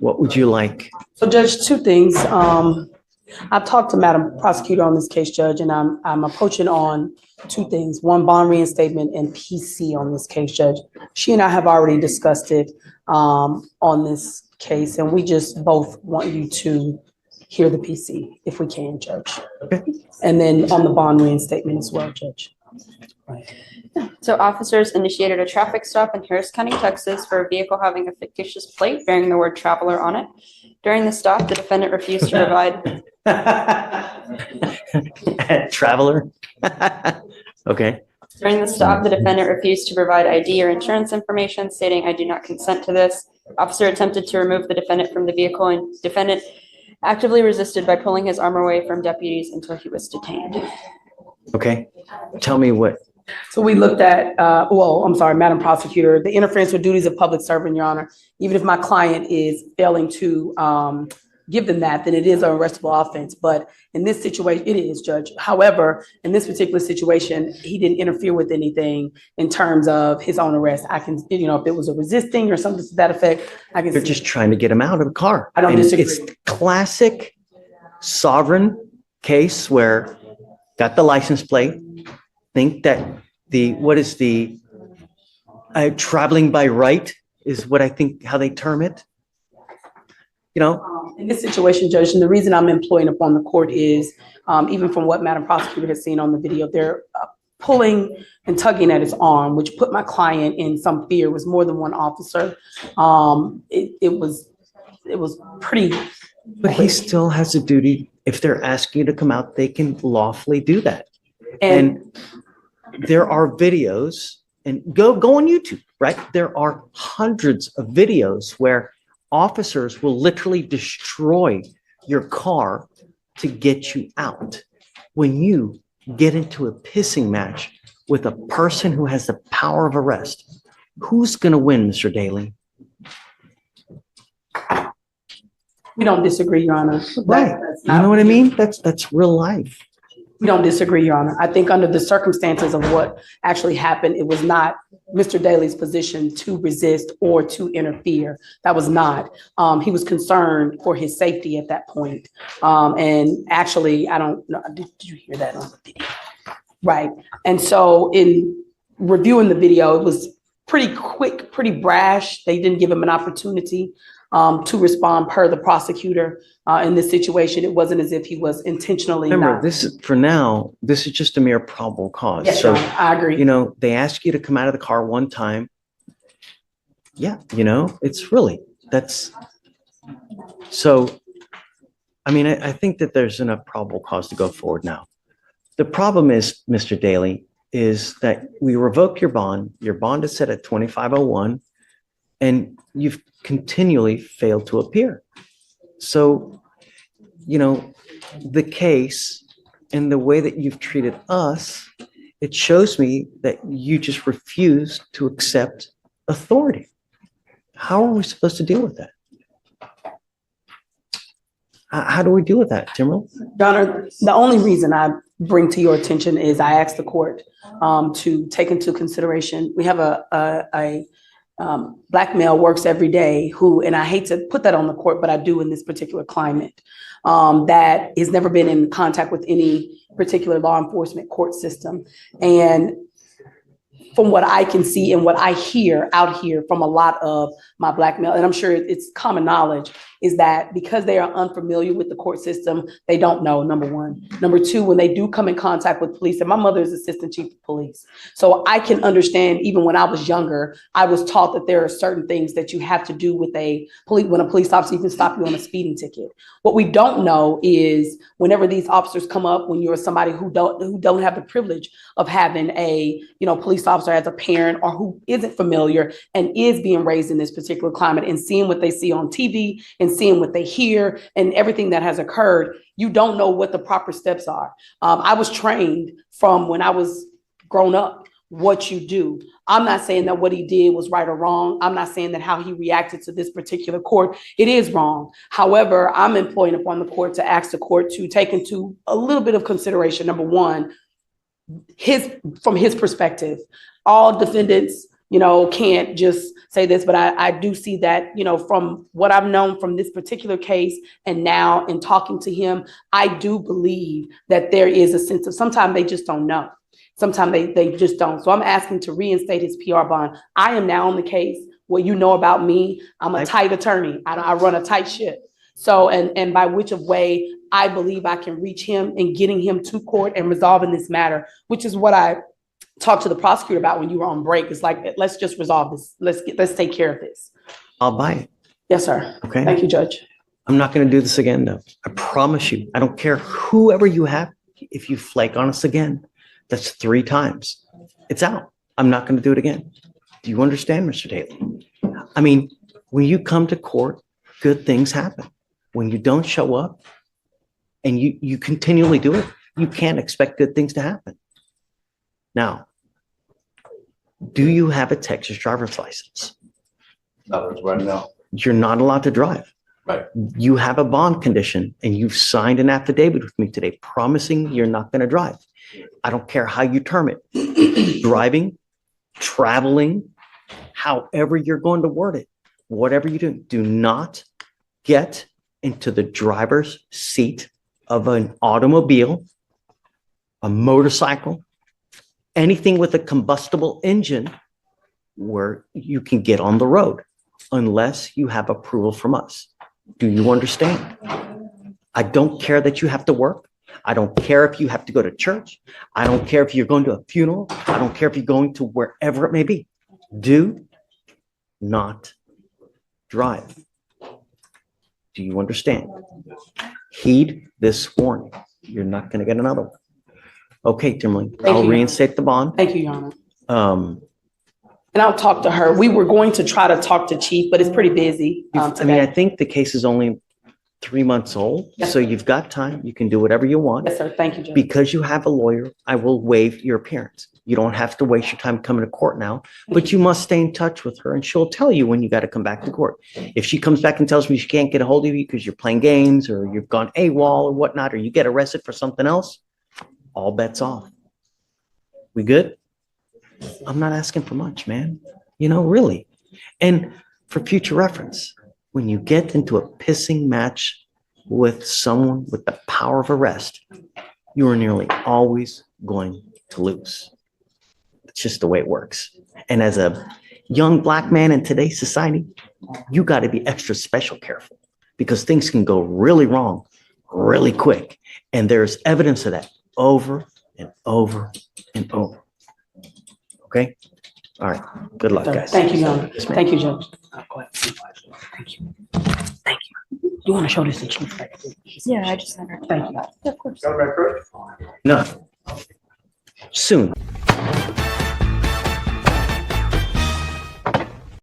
What would you like? So Judge, two things. I've talked to Madam Prosecutor on this case, Judge, and I'm approaching on two things. One, bond reinstatement and PC on this case, Judge. She and I have already discussed it on this case, and we just both want you to hear the PC if we can, Judge. Okay. And then on the bond reinstatement as well, Judge. Right. So officers initiated a traffic stop in Harris County, Texas for a vehicle having a fictitious plate bearing the word traveler on it. During the stop, the defendant refused to provide. Traveler? Okay. During the stop, the defendant refused to provide ID or insurance information, stating, "I do not consent to this." Officer attempted to remove the defendant from the vehicle, and defendant actively resisted by pulling his arm away from deputies until he was detained. Okay. Tell me what. So we looked at, I'm sorry, Madam Prosecutor, the interference with duties of public servant, Your Honor. Even if my client is failing to give them that, then it is an arrestable offense. But in this situation, it is, Judge. However, in this particular situation, he didn't interfere with anything in terms of his own arrest. I can, if it was a resisting or something to that effect, I can. They're just trying to get him out of the car. I don't disagree. It's classic sovereign case where got the license plate, think that traveling by right is what I think how they term it. In this situation, Judge, and the reason I'm employing upon the court is, even from what Madam Prosecutor has seen on the video, they're pulling and tugging at his arm, which put my client in some fear. It was more than one officer. It was pretty. But he still has a duty. If they're asking you to come out, they can lawfully do that. And there are videos, and go on YouTube, right? There are hundreds of videos where officers will literally destroy your car to get you out. When you get into a pissing match with a person who has the power of arrest, who's going to win, Mr. Daly? We don't disagree, Your Honor. Right. You know what I mean? That's real life. We don't disagree, Your Honor. I think under the circumstances of what actually happened, it was not Mr. Daly's position to resist or to interfere. That was not. He was concerned for his safety at that point. And actually, I don't know, did you hear that on the video? Right. And so in reviewing the video, it was pretty quick, pretty brash. They didn't give him an opportunity to respond per the prosecutor. In this situation, it wasn't as if he was intentionally. Remember, this is just a mere probable cause. Yes, so I agree. They ask you to come out of the car one time. Yeah, it's really that's. So, I think that there's enough probable cause to go forward now. The problem is, Mr. Daly, is that we revoke your bond. Your bond is set at 2501, and you've continually failed to appear. So, the case and the way that you've treated us, it shows me that you just refuse to accept authority. How are we supposed to deal with that? How do we deal with that, Timberl? Your Honor, the only reason I bring to your attention is I asked the court to take into consideration. We have a Black male works every day who, and I hate to put that on the court, but I do in this particular climate, that has never been in contact with any particular law enforcement court system. And from what I can see and what I hear out here from a lot of my Black male, and I'm sure it's common knowledge, is that because they are unfamiliar with the court system, they don't know, number one. Number two, when they do come in contact with police, and my mother is assistant chief of police. So I can understand, even when I was younger, I was taught that there are certain things that you have to do with when a police officer even stop you on a speeding ticket. What we don't know is whenever these officers come up, when you're somebody who don't have the privilege of having a police officer as a parent, or who isn't familiar and is being raised in this particular climate and seeing what they see on TV and seeing what they hear and everything that has occurred, you don't know what the proper steps are. I was trained from when I was grown up, what you do. I'm not saying that what he did was right or wrong. I'm not saying that how he reacted to this particular court, it is wrong. However, I'm employing upon the court to ask the court to take into a little bit of consideration, number one, from his perspective, all defendants can't just say this, but I do see that, from what I've known from this particular case and now in talking to him, I do believe that there is a sense of sometimes they just don't know. Sometimes they just don't. So I'm asking to reinstate his PR bond. I am now on the case. What you know about me, I'm a tight attorney. I run a tight ship. So, and by which of way I believe I can reach him and getting him to court and resolving this matter, which is what I talked to the prosecutor about when you were on break. It's like, let's just resolve this. Let's take care of this. I'll buy it. Yes, sir. Okay. Thank you, Judge. I'm not going to do this again, though. I promise you. I don't care whoever you have. If you flake on us again, that's 3 times. It's out. I'm not going to do it again. Do you understand, Mr. Daly? I mean, when you come to court, good things happen. When you don't show up and you continually do it, you can't expect good things to happen. Now, do you have a Texas driver's license? No, right now. You're not allowed to drive. Right. You have a bond condition and you've signed an affidavit with me today promising you're not going to drive. I don't care how you term it. Driving, traveling, however you're going to word it, whatever you do not get into the driver's seat of an automobile, a motorcycle, anything with a combustible engine where you can get on the road unless you have approval from us. Do you understand? I don't care that you have to work. I don't care if you have to go to church. I don't care if you're going to a funeral. I don't care if you're going to wherever it may be. Do not drive. Do you understand? Heed this warning. You're not going to get another one. Okay, Timberlake, I'll reinstate the bond. Thank you, Your Honor. And I'll talk to her. We were going to try to talk to Chief, but it's pretty busy I today. mean, I think the case is only 3 months old, Yes, so you've got time. You can do whatever you want. Yes, sir. Thank you, Judge. Because you have a lawyer, I will waive your appearance. You don't have to waste your time coming to court now, but you must stay in touch with her and she'll tell you when you got to come back to court. If she comes back and tells me she can't get a hold of you because you're playing games or you've gone AWOL or whatnot, or you get arrested for something else, all bets off. We good? I'm not asking for much, man. Really. And for future reference, when you get into a pissing match with someone with the power of arrest, you are nearly always going to lose. It's just the way it works. And as a young Black man in today's society, you got to be extra special careful because things can go really wrong really quick. And there's evidence of that over and over and over. Okay? All right. Good luck, guys. Thank you, Your Honor. Yes, ma'am. Thank you, Judge. Go ahead. Thank you. Thank you. You want to show this to Chief? Yeah, I just sent her. Thank you. Of course. No. Soon.